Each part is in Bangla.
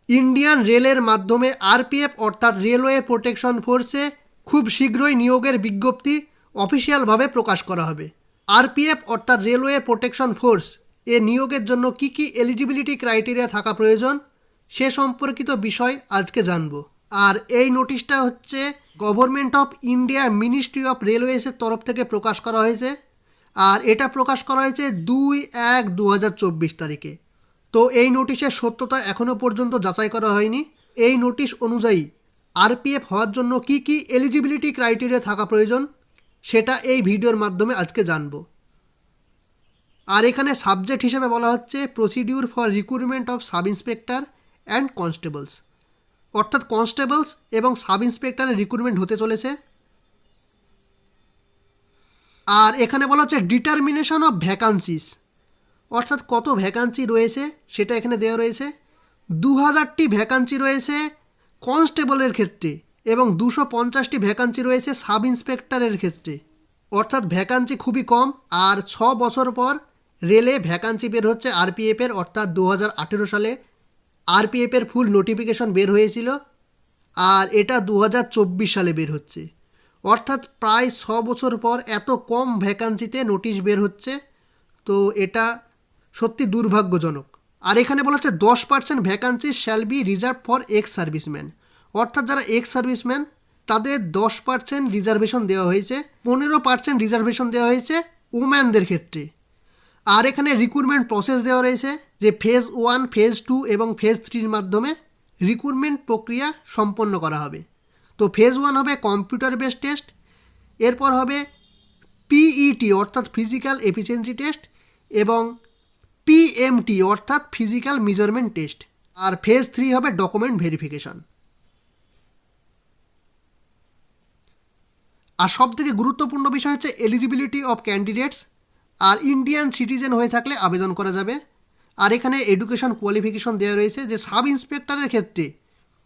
ইন্ডিয়ান রেলের মাধ্যমে আরপিএফ অর্থাৎ রেলওয়ে প্রোটেকশন ফোর্সে খুব শীঘ্রই নিয়োগের বিজ্ঞপ্তি অফিসিয়ালভাবে প্রকাশ করা হবে। আরপিএফ অর্থাৎ রেলওয়ে প্রোটেকশন ফোর্স এ নিয়োগের জন্য কী কী এলিজিবিলিটি ক্রাইটেরিয়া থাকা প্রয়োজন সে সম্পর্কিত বিষয় আজকে জানব। আর এই নোটিশটা হচ্ছে government of India ministry of রেলওয়েসের তরফ থেকে প্রকাশ করা হয়েছে। আর এটা প্রকাশ করা হয়েছে 2/1/2024 তারিখে। তো এই নোটিশের সত্যতা এখনও পর্যন্ত যাচাই করা হয়নি। এই নোটিশ অনুযায়ী আরপিএফ হওয়ার জন্য কী কী এলিজিবিলিটি ক্রাইটেরিয়া থাকা প্রয়োজন সেটা এই ভিডিওর মাধ্যমে আজকে জানব। আর এখানে সাবজেক্ট হিসেবে বলা হচ্ছে procedure for recruitment of sub inspector and constables, অর্থাৎ কনস্টেবলস এবং সাব ইন্সপেক্টরের রিক্রুটমেন্ট হতে চলেছে। আর এখানে বলা হচ্ছে ডিটারমিনেশন অফ ভ্যাকান্সিস, অর্থাৎ কত ভ্যাকান্সি রয়েছে সেটা এখানে দেওয়া রয়েছে। 2000টি ভ্যাকান্সি রয়েছে কনস্টেবলের ক্ষেত্রে এবং 250টি ভ্যাকান্সি রয়েছে সাব ইন্সপেক্টরের ক্ষেত্রে, অর্থাৎ ভ্যাকান্সি খুবই কম। আর 6 বছর পর রেলে ভ্যাকান্সি বের হচ্ছে আরপিএফের, অর্থাৎ 2018 সালে আরপিএফের ফুল নোটিফিকেশন বের হয়েছিল আর এটা 2024 সালে বের হচ্ছে, অর্থাৎ প্রায় 6 বছর পর এত কম ভ্যাকান্সিতে নোটিশ বের হচ্ছে। তো এটা সত্যি দুর্ভাগ্যজনক। আর এখানে বলা হচ্ছে 10% vacancy shall be reserve for ex serviceman, অর্থাৎ যারা এক্স সার্ভিসম্যান তাদের 10% রিজার্ভেশন দেওয়া হয়েছে, 15% রিজার্ভেশন দেওয়া হয়েছে ওম্যানদের ক্ষেত্রে। আর এখানে রিক্রুটমেন্ট প্রসেস দেওয়া রয়েছে যে ফেজ 1, ফেজ 2 এবং ফেজ 3-র মাধ্যমে রিক্রুটমেন্ট প্রক্রিয়া সম্পন্ন করা হবে। তো ফেজ 1 হবে কম্পিউটার বেস টেস্ট, এরপর হবে পিইটি অর্থাৎ ফিজিক্যাল এফিসিয়েন্সি টেস্ট এবং পিএমটি অর্থাৎ ফিজিক্যাল মেজারমেন্ট টেস্ট। আর ফেজ 3 হবে ডকুমেন্ট ভেরিফিকেশন। আর সবথেকে গুরুত্বপূর্ণ বিষয় হচ্ছে এলিজিবিলিটি অফ ক্যান্ডিডেটস। আর ইন্ডিয়ান সিটিজেন হয়ে থাকলে আবেদন করা যাবে। আর এখানে এডুকেশন কোয়ালিফিকেশন দেওয়া রয়েছে যে সাব ইন্সপেক্টরের ক্ষেত্রে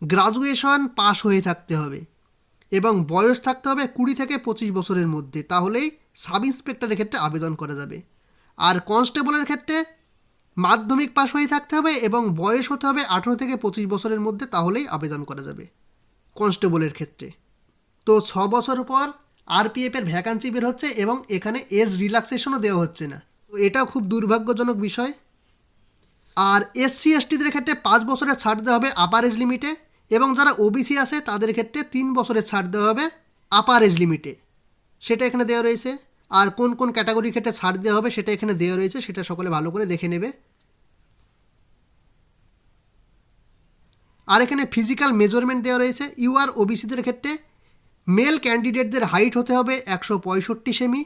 গ্রাজুয়েশন পাস হয়ে থাকতে হবে এবং বয়স থাকতে হবে 20 থেকে 25 বছরের মধ্যে, তাহলেই সাব ইন্সপেক্টরের ক্ষেত্রে আবেদন করা যাবে। আর কনস্টেবলের ক্ষেত্রে মাধ্যমিক পাস হয়ে থাকতে হবে এবং বয়স হতে হবে 18 থেকে 25 বছরের মধ্যে, তাহলেই আবেদন করা যাবে কনস্টেবলের ক্ষেত্রে। তো 6 বছর পর আরপিএফের ভ্যাকান্সি বের হচ্ছে এবং এখানে এজ রিল্যাক্সেশনও দেওয়া হচ্ছে না। তো এটাও খুব দুর্ভাগ্যজনক বিষয়। আর এসসি এসটিদের ক্ষেত্রে 5 বছরের ছাড় দেওয়া হবে আপার এজ লিমিটে এবং যারা ওবিসি আছে তাদের ক্ষেত্রে 3 বছরের ছাড় দেওয়া হবে আপার এজ লিমিটে, সেটা এখানে দেওয়া রয়েছে। আর কোন কোন ক্যাটাগরির ক্ষেত্রে ছাড় দেওয়া হবে সেটা এখানে দেওয়া রয়েছে, সেটা সকলে ভালো করে দেখে নেবে। আর এখানে ফিজিক্যাল মেজারমেন্ট দেওয়া রয়েছে। ইউআর ওবিসিদের ক্ষেত্রে মেল ক্যান্ডিডেটদের হাইট হতে হবে 165 সেমি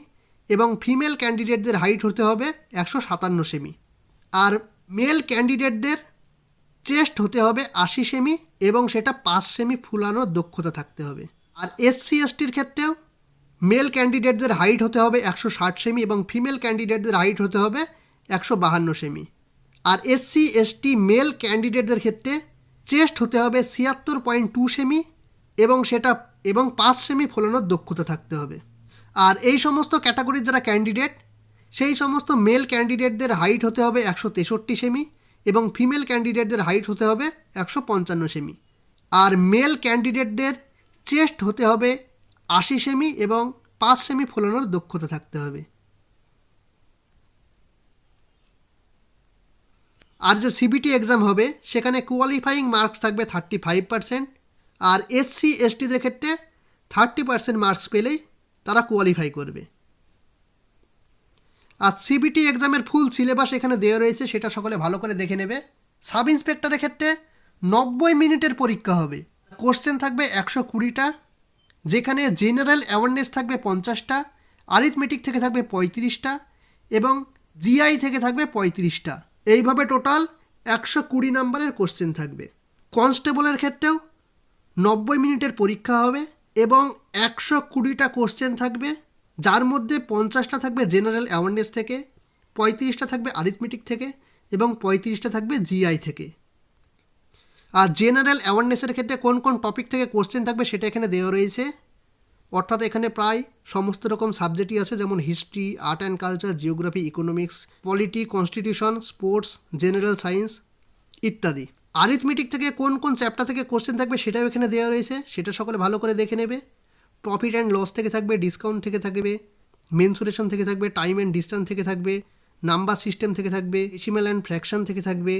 এবং ফিমেল ক্যান্ডিডেটদের হাইট হতে হবে 157 সেমি। আর মেল ক্যান্ডিডেটদের চেস্ট হতে হবে 80 সেমি এবং সেটা 5 সেমি ফুলানোর দক্ষতা থাকতে হবে। আর এসসি এসটির ক্ষেত্রেও মেল ক্যান্ডিডেটদের হাইট হতে হবে 160 সেমি এবং ফিমেল ক্যান্ডিডেটদের হাইট হতে হবে 152 সেমি। আর এসসি এসটি মেল ক্যান্ডিডেটদের ক্ষেত্রে চেস্ট হতে হবে 76.2 সেমি এবং 5 সেমি ফোলানোর দক্ষতা থাকতে হবে। আর এই সমস্ত ক্যাটাগরির যারা ক্যান্ডিডেট সেই সমস্ত মেল ক্যান্ডিডেটদের হাইট হতে হবে 163 সেমি এবং ফিমেল ক্যান্ডিডেটদের হাইট হতে হবে 155 সেমি। আর মেল ক্যান্ডিডেটদের চেস্ট হতে হবে 80 সেমি এবং 5 সেমি ফোলানোর দক্ষতা থাকতে হবে। আর যে সিবিটি এক্সাম হবে সেখানে কোয়ালিফাইং মার্কস থাকবে 35%। আর এসসি এসটিদের ক্ষেত্রে 30% মার্কস পেলেই তারা কোয়ালিফাই করবে। আর সিবিটি এক্সামের ফুল সিলেবাস এখানে দেওয়া রয়েছে, সেটা সকলে ভালো করে দেখে নেবে। সাব ইন্সপেক্টরের ক্ষেত্রে 90 মিনিটের পরীক্ষা হবে, কোশ্চেন থাকবে 120টা, যেখানে জেনারেল অ্যাওয়ারনেস থাকবে 50টা, আরিথমেটিক থেকে থাকবে 35টা এবং জিআই থেকে থাকবে 35টা। এইভাবে টোটাল 120 নম্বরের কোশ্চেন থাকবে। কনস্টেবলের ক্ষেত্রেও 90 মিনিটের পরীক্ষা হবে এবং 120টা কোশ্চেন থাকবে, যার মধ্যে 50টা থাকবে জেনারেল অ্যাওয়ারনেস থেকে, 35টা থাকবে আরিথমেটিক থেকে এবং 35টা থাকবে জিআই থেকে। আর জেনারেল অ্যাওয়ারনেসের ক্ষেত্রে কোন কোন টপিক থেকে কোশ্চেন থাকবে সেটা এখানে দেওয়া রয়েছে, অর্থাৎ এখানে প্রায় সমস্ত রকম সাবজেক্টই আছে, যেমন history, art and culture, geography, economics, polity, constitution, sports, general science ইত্যাদি। আরিথমেটিক থেকে কোন কোন চ্যাপ্টার থেকে কোশ্চেন থাকবে সেটাও এখানে দেওয়া রয়েছে, সেটা সকলে ভালো করে দেখে নেবে। প্রফিট অ্যান্ড লস থেকে থাকবে, ডিসকাউন্ট থেকে থাকবে, মেনসুরেশন থেকে থাকবে, টাইম অ্যান্ড ডিস্টেন্স থেকে থাকবে, নাম্বার সিস্টেম থেকে থাকবে, ডেসিমাল অ্যান্ড ফ্র্যাকশন থেকে থাকবে,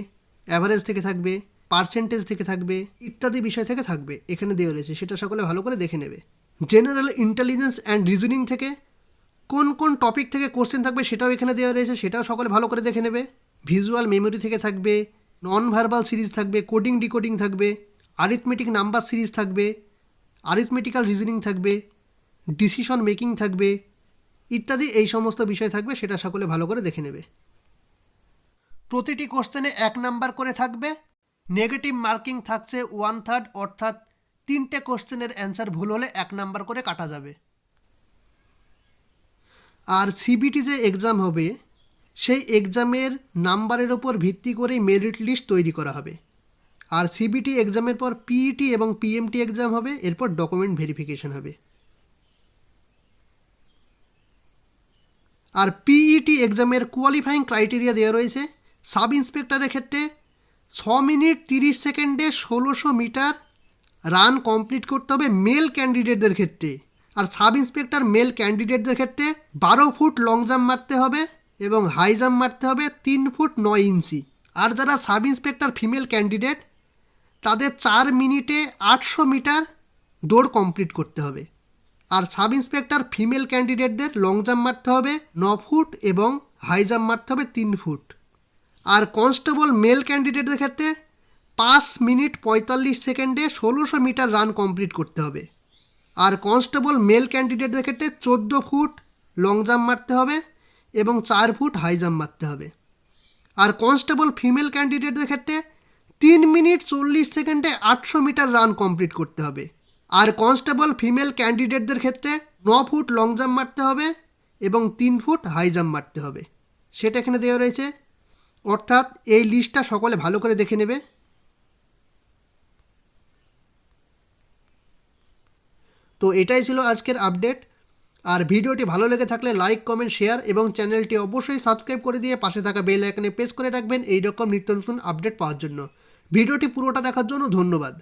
অ্যাভারেজ থেকে থাকবে, পার্সেন্টেজ থেকে থাকবে, ইত্যাদি বিষয় থেকে থাকবে এখানে দেওয়া রয়েছে, সেটা সকলে ভালো করে দেখে নেবে। জেনারেল ইন্টেলিজেন্স অ্যান্ড রিজনিং থেকে কোন কোন টপিক থেকে কোশ্চেন থাকবে সেটাও এখানে দেওয়া রয়েছে, সেটাও সকলে ভালো করে দেখে নেবে। ভিজুয়াল মেমোরি থেকে থাকবে, নন ভার্বাল সিরিজ থাকবে, কোডিং ডিকোডিং থাকবে, আরিথমেটিক নাম্বার সিরিজ থাকবে, আরিথমেটিক্যাল রিজনিং থাকবে, ডিসিশন মেকিং থাকবে, ইত্যাদি এই সমস্ত বিষয় থাকবে, সেটা সকলে ভালো করে দেখে নেবে। প্রতিটি কোশ্চেনে 1 নাম্বার করে থাকবে, নেগেটিভ মার্কিং থাকছে 1/3, অর্থাৎ 3টে কোশ্চেনের অ্যান্সার ভুল হলে 1 নাম্বার করে কাটা যাবে। আর সিবিটি যে এক্সাম হবে সেই এক্সামের নাম্বারের ওপর ভিত্তি করেই মেরিট লিস্ট তৈরি করা হবে। আর সিবিটি এক্সামের পর পিইটি এবং পিএমটি এক্সাম হবে, এরপর ডকুমেন্ট ভেরিফিকেশন হবে। আর পিইটি এক্সামের কোয়ালিফাইং ক্রাইটেরিয়া দেওয়া রয়েছে। সাব ইন্সপেক্টরের ক্ষেত্রে 6 মিনিট 30 সেকেন্ডে 1600 মিটার রান কমপ্লিট করতে হবে মেল ক্যান্ডিডেটদের ক্ষেত্রে। আর সাব ইন্সপেক্টর মেল ক্যান্ডিডেটদের ক্ষেত্রে 12 ফুট লং জাম্প মারতে হবে এবং হাই জাম্প মারতে হবে 3 ফুট 9 ইঞ্চি। আর যারা সাব ইন্সপেক্টর ফিমেল ক্যান্ডিডেট তাদের 4 মিনিটে 800 মিটার দৌড় কমপ্লিট করতে হবে। আর সাব ইন্সপেক্টর ফিমেল ক্যান্ডিডেটদের লং জাম্প মারতে হবে 9 ফুট এবং হাই জাম্প মারতে হবে 3 ফুট। আর কনস্টেবল মেল ক্যান্ডিডেটদের ক্ষেত্রে 5 মিনিট 45 সেকেন্ডে 1600 মিটার রান কমপ্লিট করতে হবে। আর কনস্টেবল মেল ক্যান্ডিডেটদের ক্ষেত্রে 14 ফুট লং জাম্প মারতে হবে এবং 4 ফুট হাই জাম্প মারতে হবে। আর কনস্টেবল ফিমেল ক্যান্ডিডেটদের ক্ষেত্রে 3 মিনিট 40 সেকেন্ডে 800 মিটার রান কমপ্লিট করতে হবে। আর কনস্টেবল ফিমেল ক্যান্ডিডেটদের ক্ষেত্রে 9 ফুট লং জাম্প মারতে হবে এবং 3 ফুট হাই জাম্প মারতে হবে, সেটা এখানে দেওয়া রয়েছে। অর্থাৎ এই লিস্টটা সকলে ভালো করে দেখে নেবে। তো এটাই ছিল আজকের আপডেট। আর ভিডিওটি ভালো লেগে থাকলে লাইক, কমেন্ট, শেয়ার এবং চ্যানেলটি অবশ্যই সাবস্ক্রাইব করে দিয়ে পাশে থাকা বেল আইকনে প্রেস করে রাখবেন এই রকম নিত্য নতুন আপডেট পাওয়ার জন্য। ভিডিওটি পুরোটা দেখার জন্য ধন্যবাদ।